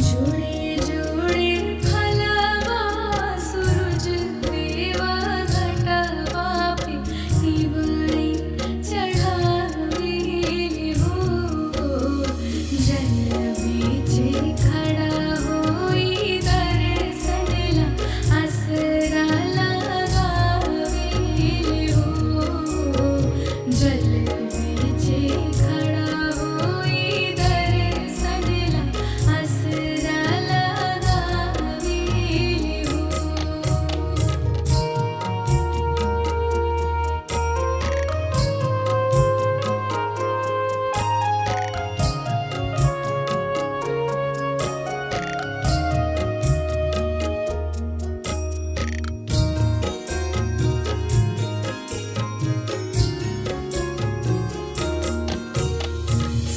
जोड़े जोड़े फलवा सूरज देवा घटवा पे दिवाई चढ़ावेले हो। जल बीचे खड़ा होई दर्शनला आसरा लगावेले हो। जल बीचे खड़ा होई दर्शनला आसरा लगावेले हो।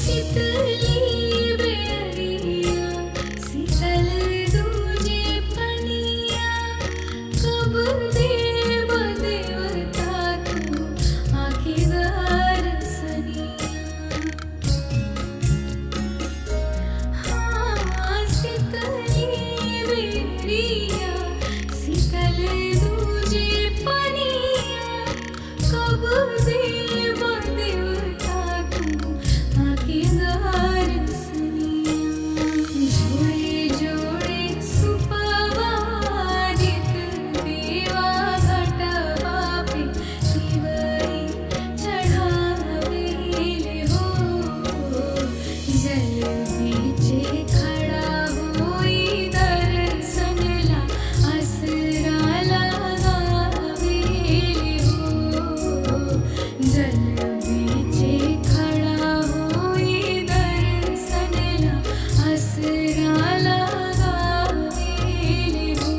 शीतली बेरिया शीतल दूजे पनिया कब देव देवता तू आँखी दर्शनिया। शीतली बेरिया शीतल दूजे पनिया कब देव देवता तू आँखी दर्शनिया। जोड़े जोड़े सुपवा दित देवा घटवा पे दिवाई चढ़ावेले हो। जल बीचे खड़ा होई दर्शनला आसरा लगावेले हो। जल बीचे खड़ा होई दर्शनला आसरा लगावेले हो।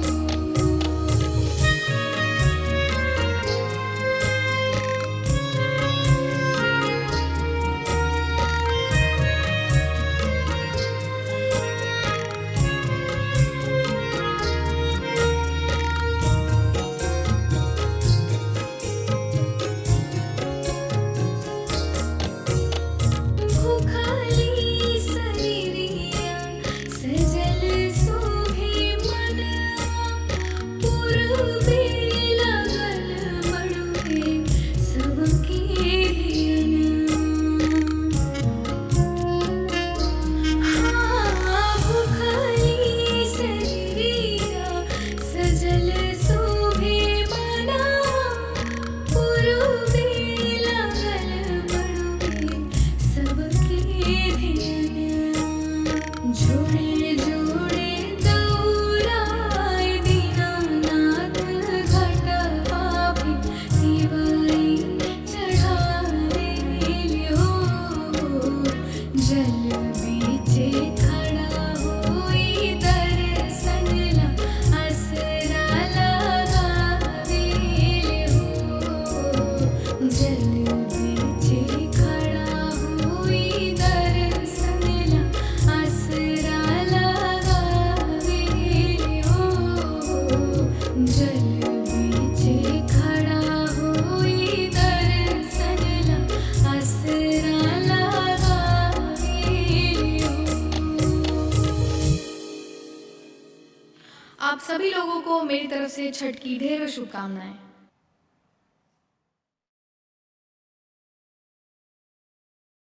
भूखाली शरीरिया सजल शोभे मनवा पूर्वे लगल मड़ुए सबके धियनवा। भूखाली शरीरिया सजल शोभे मनवा पूर्वे लगल मड़ुए सबके धियनवा। जोड़े जोड़े दौड़ाए दीनानाथ घटवा पे दिवाई चढ़ावेले हो। जल बीचे खड़ा होई दर्शनला आसरा लगावेले हो। जल बीचे खड़ा होई दर्शनला आसरा लगावेले हो। जल बीचे खड़ा होई दर्शनला आसरा लगावेले हो। आप सभी लोगों को मेरी तरफ से छठ की ढेरों शुभकामनाएं।